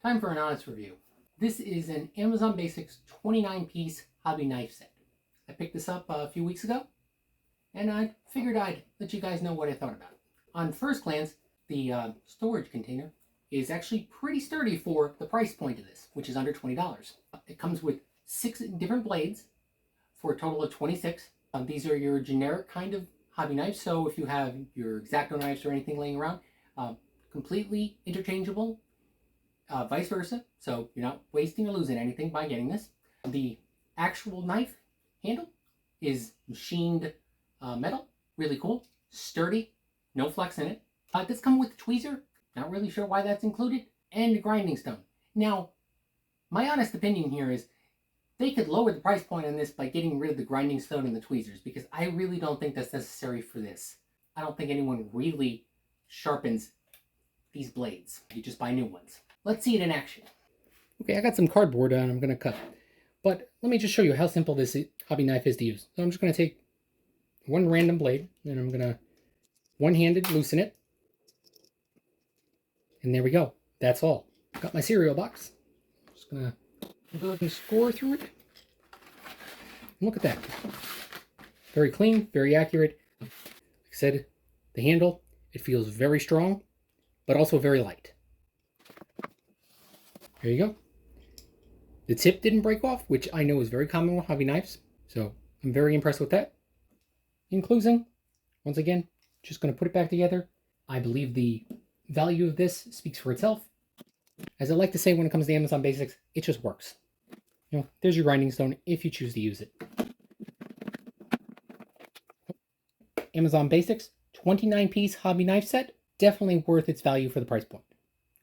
Time for an honest review. This is an Amazon Basics 29-piece hobby knife set. I picked this up a few weeks ago, and I figured I'd let you guys know what I thought about it. On first glance, the storage container is actually pretty sturdy for the price point of this, which is under $20. It comes with 6 different blades for a total of 26. These are your generic kind of hobby knives, so if you have your X-Acto knives or anything laying around, completely interchangeable, vice versa, so you're not wasting or losing anything by getting this. The actual knife handle is machined metal, really cool, sturdy, no flex in it. It does come with a tweezer, not really sure why that's included, and a grinding stone. Now, my honest opinion here is they could lower the price point on this by getting rid of the grinding stone and the tweezers, because I really don't think that's necessary for this. I don't think anyone really sharpens these blades. You just buy new ones. Let's see it in action. Okay, I got some cardboard and I'm going to cut. But let me just show you how simple this hobby knife is to use. So I'm just going to take one random blade and I'm going to one-handed loosen it. And there we go. That's all. Got my cereal box. Just going to go ahead and score through it. And look at that. Very clean, very accurate. Like I said, the handle, it feels very strong, but also very light. There you go. The tip didn't break off, which I know is very common with hobby knives. So I'm very impressed with that. In closing, once again, just going to put it back together. I believe the value of this speaks for itself. As I like to say when it comes to Amazon Basics, it just works. You know, there's your grinding stone if you choose to use it. Amazon Basics 29-piece hobby knife set. Definitely worth its value for the price point.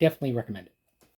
Definitely recommend it.